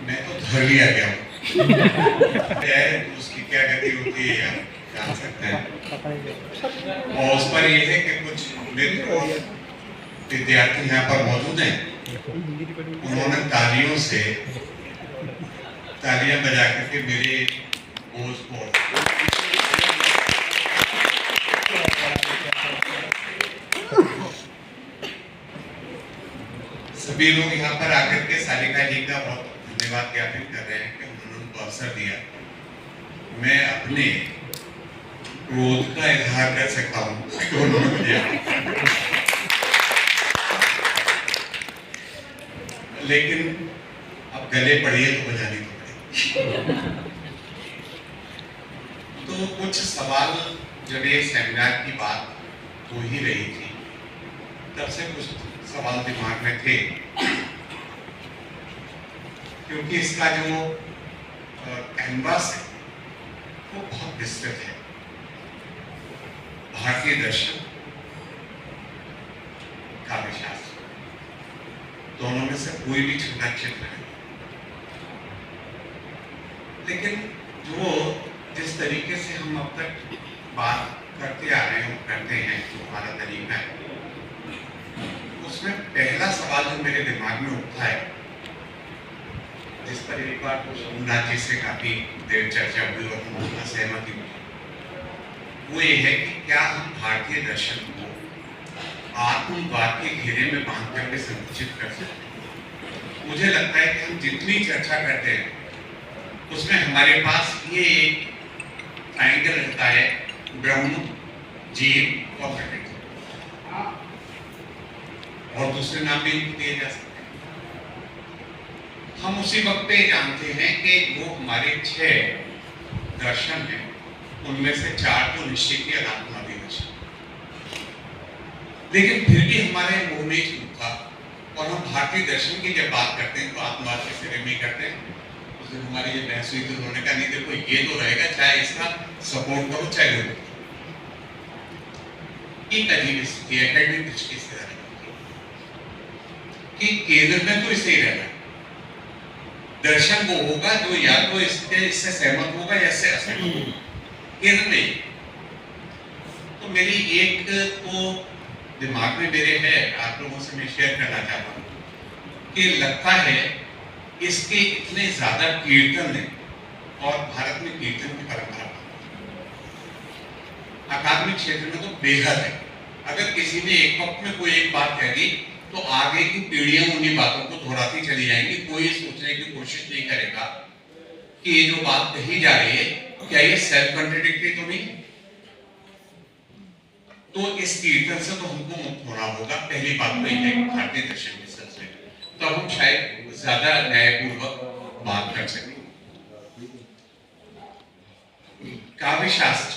मैं तो धर लिया गया हूँ। उसकी क्या गति होती है जान सकते हैं। और उस पर ये है कि कुछ मित्र और विद्यार्थी यहाँ पर मौजूद हैं, उन्होंने तालियां बजा करके मेरे बोझ को सभी लोग यहाँ पर आकर के सारिका जी का बहुत धन्यवाद ज्ञापित कर रहे हैं कि उन्होंने उनको अवसर दिया। मैं अपने क्रोध का इजहार कर सकता हूँ कि उन्होंने दिया, लेकिन अब गले पड़िए तो बजानी तो पड़ेगी। तो कुछ सवाल जब ये सेमिनार की बात हो ही रही थी, तब से कुछ सवाल दिमाग में थे, क्योंकि इसका जो कैनवास है वो बहुत विस्तृत है। भारतीय दर्शन, काव्यशास्त्र, दोनों में से कोई भी छोटा क्षेत्र है, लेकिन जो जिस तरीके से हम अब तक बात करते आ रहे हैं, करते हैं, जो हमारा तरीका है, उसमें पहला सवाल जो मेरे दिमाग में उठता है, जिस पर एक बार तो सोमनाथ जी से काफी देर चर्चा हुई और हम सहमति हुई, वो ये है कि क्या हम भारतीय दर्शन को आत्मवाद के घेरे में बांध करके संकुचित कर सकते हैं? मुझे लगता है कि हम जितनी चर्चा करते हैं उसमें हमारे पास ये एक ट्रायंगल रहता है, ब्रह्म, जीव और प्रकृति, और दूसरे नाम भी दिए जा सकते हैं। हम उसी वक्त पे जानते हैं कि वो हमारे 6 दर्शन हैं, उनमें से 4 तो निश्चित ही अनात्मवादी दर्शन, लेकिन फिर भी हमारे मुंह नहीं छूटता और हम भारतीय दर्शन की जब बात करते हैं तो आत्मवाद के सिरे में करते हैं। उस दिन हमारी ये बहस हुई तो उन्होंने कहा नहीं देखो ये तो रहेगा, चाहे इसका सपोर्ट करो चाहे लो। एक अजीब स्थिति है एकेडमिक दृष्टि से कि केंद्र में तो इसे ही रहना है, दर्शन वो होगा जो या तो इससे सहमत होगा या इससे असहमत होगा, केंद्र नहीं। तो मेरी एक तो दिमाग में मेरे है, आप लोगों से मैं शेयर करना चाहता हूँ कि लगता है इसके इतने ज्यादा कीर्तन है और भारत में कीर्तन की परंपरा अकादमिक क्षेत्र में तो बेहद है। अगर किसी ने एक वक्त में कोई एक बात कह दी तो आगे की पीढ़ियां उन्हीं बातों को दोहराती चली जाएंगी, कोई सोचने की कोशिश नहीं करेगा कि ये जो बात कही जा रही है क्या ये सेल्फ कॉन्ट्रडिक्टरी तो नहीं। तो इस कीर्तन से तो हमको मुक्त होना होगा। पहली बात तो यह है भारतीय दर्शन के सिलसिले में तो हम शायद ज्यादा न्यायपूर्वक बात कर सकें। काव्य शास्त्र,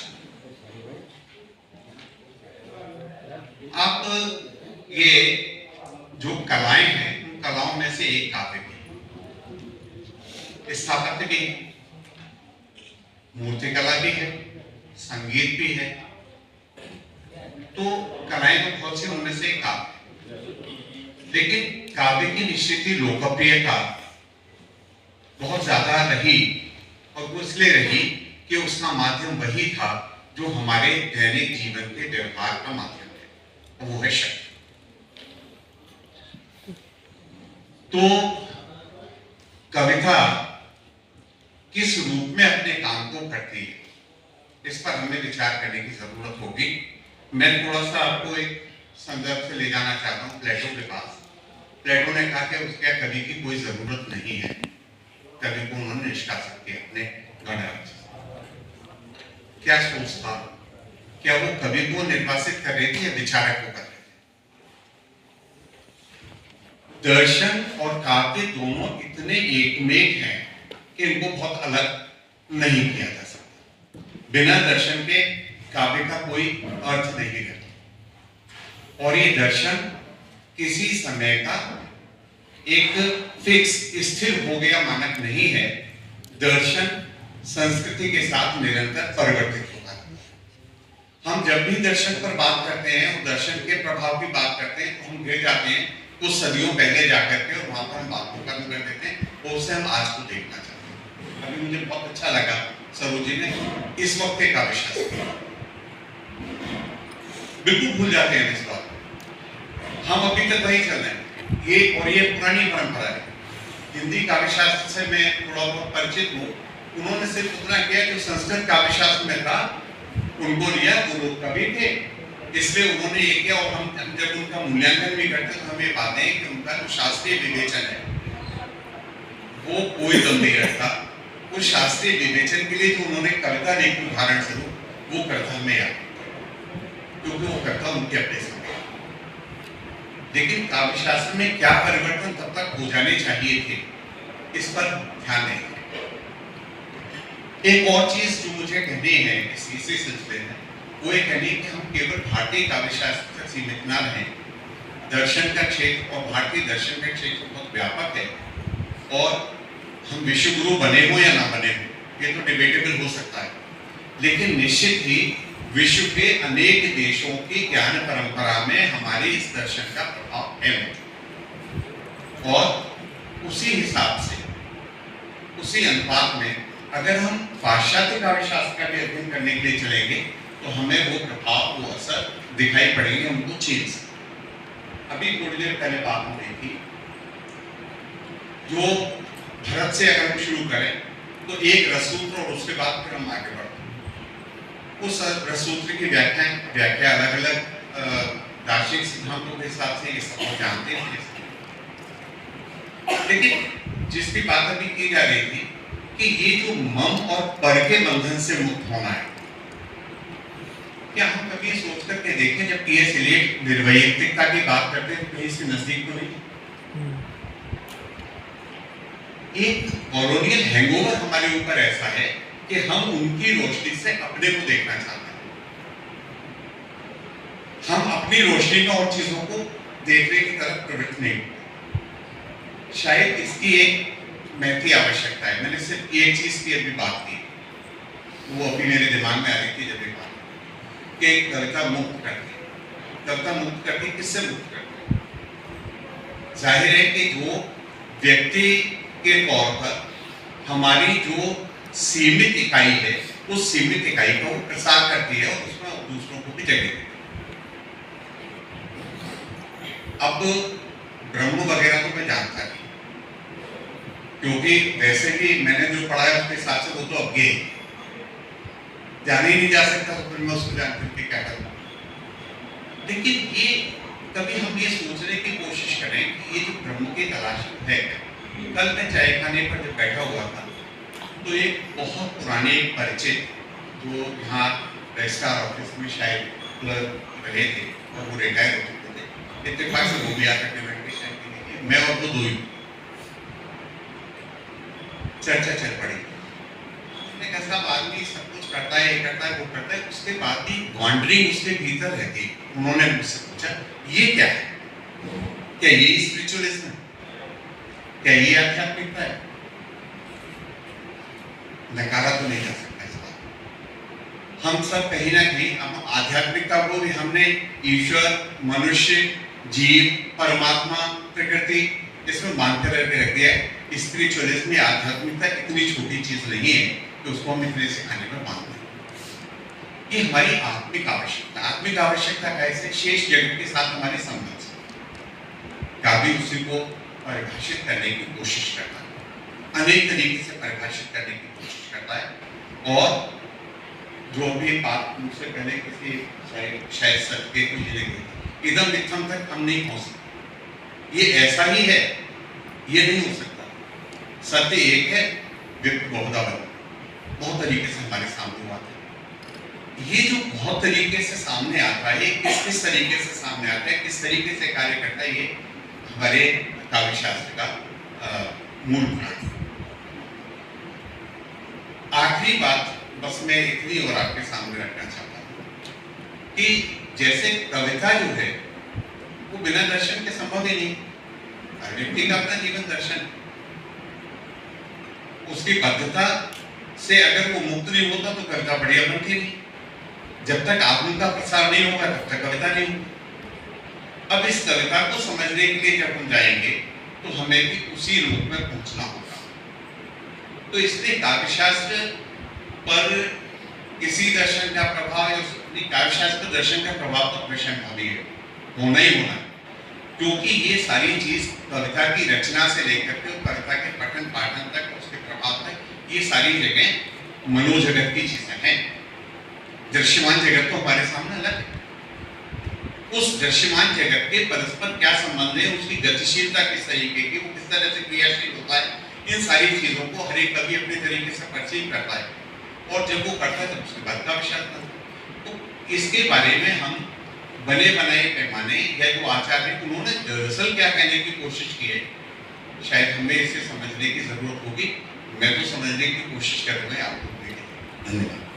अब ये जो कलाएं हैं उन कलाओं में से एक काव्य भी, स्थापत्य भी, मूर्तिकला भी है, संगीत भी है, तो कलाएं तो बहुत सी, उनमें से एक काव्य। लेकिन काव्य की निश्चित ही लोकप्रियता बहुत ज्यादा रही, और वो इसलिए रही कि उसका माध्यम वही था जो हमारे दैनिक जीवन के व्यवहार का माध्यम है, और वो है शब्द। तो कविता किस रूप में अपने काम को करती है, इस पर हमें विचार करने की जरूरत होगी। मैं थोड़ा सा आपको एक संदर्भ से ले जाना चाहता हूँ प्लेटो के पास। प्लेटो ने कहा कि उसके कवि की कोई जरूरत नहीं है, कवि को उन्होंने निष्कासित किया अपने गणराज्य। क्या सोच था? क्या वो कवि को निर्वासित कर रही थी या विचारक को कर रही थी? दर्शन और काव्य दोनों इतने एकमेक हैं कि इनको बहुत अलग नहीं किया जा सकता। बिना दर्शन के काव्य का कोई अर्थ नहीं रहता, और ये दर्शन किसी समय का एक फिक्स स्थिर हो गया मानक नहीं है। दर्शन संस्कृति के साथ निरंतर परिवर्तित होता है। हम जब भी दर्शन पर बात करते हैं और दर्शन के प्रभाव की बात करते हैं तो हम गिर जाते हैं कुछ सदियों पहले जाकर के, और वहां पर हम बात को खत्म कर देते हैं, और उससे हम आज को करके मुझे बहुत अच्छा लगा सरोजी ने इस वक्त के काव्य शास्त्र बिल्कुल भूल जाते हैं इस बात, हम अभी तक वही चल रहे हैं। ये पुरानी परंपरा है। हिंदी काव्य शास्त्र से मैं थोड़ा बहुत परिचित हूँ। उन्होंने सिर्फ उतना किया जो संस्कृत काव्य शास्त्र में था उनको लिया, वो लोग कवि थे इसलिए उन्होंने ये किया। और हम जब उनका मूल्यांकन भी करते हैं तो हम ये पाते हैं कि उनका जो शास्त्रीय विवेचन है वो कोई दम नहीं रखता। उस शास्त्रीय विवेचन के लिए जो उन्होंने कविता लिखी उदाहरण स्वरूप वो करतल में याद, क्योंकि वो करता उनके अपने समय। लेकिन काव्य शास्त्र में क्या परिवर्तन तब तक हो जाने चाहिए थे, इस पर ध्यान नहीं। एक और चीज जो मुझे कहनी है इसी सिलसिले में, वो ये कहनी कि हम केवल भारतीय काव्य शास्त्र तक सीमित न रहें। दर्शन का क्षेत्र और भारतीय दर्शन का क्षेत्र बहुत व्यापक है, और हम विश्व गुरु बने हो या ना बने हो ये तो डिबेटेबल हो सकता है, लेकिन निश्चित ही विश्व के अनेक देशों की ज्ञान परंपरा में हमारे इस दर्शन का प्रभाव है, और उसी हिसाब से उसी अनुपात में अगर हम पाश्चात्य काव्य शास्त्र का भी अध्ययन करने के लिए चलेंगे तो हमें वो प्रभाव, वो असर दिखाई पड़ेंगे उनको चीज। अभी थोड़ी देर पहले बात हो रही थी, जो भरत से अगर हम शुरू करें तो एक रसूत्र और उसके बाद फिर हम आगे बढ़ते हैं। उस रसूत्र की व्याख्या अलग अलग दार्शनिक सिद्धांतों के हिसाब से ये सब जानते हैं, लेकिन जिसकी बात अभी की जा रही थी कि ये जो मम और पर के बंधन से मुक्त होना है, क्या हम कभी सोच करके देखें जब टी.एस. एलियट निर्वैयक्तिकता की बात करते हैं तो कहीं इसके नजदीक तो नहीं। एक कॉलोनियल हैंगओवर हमारे ऊपर ऐसा है कि हम उनकी रोशनी से अपने को देखना चाहते हैं, हम अपनी रोशनी में और चीजों को देखने की तरफ प्रवृत्त नहीं होते। शायद इसकी एक महती आवश्यकता है। मैंने सिर्फ एक चीज की अभी बात की, वो अभी मेरे दिमाग में आ रही थी जब ये बात कि कविता मुक्त करती, कविता मुक्त करती, किससे मुक्त करती? जाहिर है कि जो व्यक्ति के तौर पर हमारी जो सीमित इकाई है उस सीमित इकाई को प्रसार करती है और उसमें दूसरों को भी जगह देती है। अब ब्रह्म वगैरह तो मैं जानता नहीं, क्योंकि वैसे भी मैंने जो पढ़ा है उसके हिसाब से वो तो अज्ञे जाने ही नहीं जा सकता, तो फिर मैं उसको जान करके क्या करूँ। लेकिन ये कभी हम ये सोचने की कोशिश करें कि ये जो ब्रह्म की तलाश है, कल मैं चाय खाने पर जब बैठा हुआ था तो एक बहुत पुराने परिचित जो यहाँ रजिस्ट्रार ऑफिस में शायद रहे थे और वो रिटायर हो चुके थे, इत्तेफाक से वो भी आकर के बैठे, मैं और वो दो ही चर्चा चल पड़ी। मैंने कहा साहब आदमी सब कुछ करता है, ये करता है, वो करता है, उसके बाद भी वॉन्डरिंग उसके भीतर रहती है। उन्होंने मुझसे पूछा ये क्या है, क्या ये स्पिरिचुअलिज्म है, क्या ये आध्यात्मिकता है? नकारा तो नहीं जा सकता इस बात। हम सब कहीं ना कहीं हम आध्यात्मिकता को भी हमने ईश्वर, मनुष्य, जीव, परमात्मा, प्रकृति इसमें मानते रहने रख दिया है। स्पिरिचुअलिज्म या आध्यात्मिकता इतनी छोटी चीज नहीं है कि उसको हम इतने सिखाने में मानते हैं। ये हमारी आत्मिक आवश्यकता कैसे शेष जगत के साथ हमारे संबंध का भी उसी को परिभाषित करने की कोशिश करता है, अनेक तरीके से परिभाषित करने की कोशिश करता है। और जो भी बात मुझसे पहले किसी शायद सत्य को मिलेगी, इदम इत्थम तक हम नहीं पहुंच सकते। ये ऐसा ही है, ये नहीं हो सकता। सत्य एक है, विप्र बहुधा बल, बहुत तरीके से हमारे सामने आता है। ये जो बहुत तरीके से सामने आता है, किस तरीके से सामने आता है, किस तरीके से कार्य करता है, ये हमारे काव्य शास्त्र का मूल प्राण। आखिरी बात बस मैं इतनी और आपके सामने रखना चाहता हूँ कि जैसे कविता जो है वो बिना दर्शन के संभव ही नहीं। हर व्यक्ति का अपना जीवन दर्शन, उसकी बद्धता से अगर वो मुक्त नहीं होता तो कविता बढ़िया बनती नहीं। जब तक आत्म का प्रसार नहीं होगा तब तक कविता नहीं होगी। अब इस कविता को समझने के लिए जब हम जाएंगे तो हमें भी उसी रूप में पहुंचना होगा। तो इसलिए काव्यशास्त्र पर किसी दर्शन का प्रभाव, काव्यशास्त्र दर्शन का प्रभाव तो विषय भावी है, होना ही होना, क्योंकि ये सारी चीज कविता की रचना से लेकर के कविता के पठन पाठन तक, उसके प्रभाव तक, ये सारी जगह मनोजगत की चीजें हैं। दृश्यमान जगत तो हमारे सामने अलग है, उस दृश्यमान जगत के परस्पर क्या संबंध है, उसकी गतिशीलता किस तरीके की, वो किस तरह से क्रियाशील होता है, इन सारी चीजों को हर एक कवि अपने तरीके से परसीव करता है, और जब वो करता है तब उसके बाद का विषय आता है। तो इसके बारे में हम बने बनाए पैमाने या जो आचार्य उन्होंने दरअसल क्या कहने की कोशिश की है, शायद हमें इसे समझने की जरूरत होगी। मैं तो समझने की कोशिश कर रहा हूँ, आप लोग। धन्यवाद।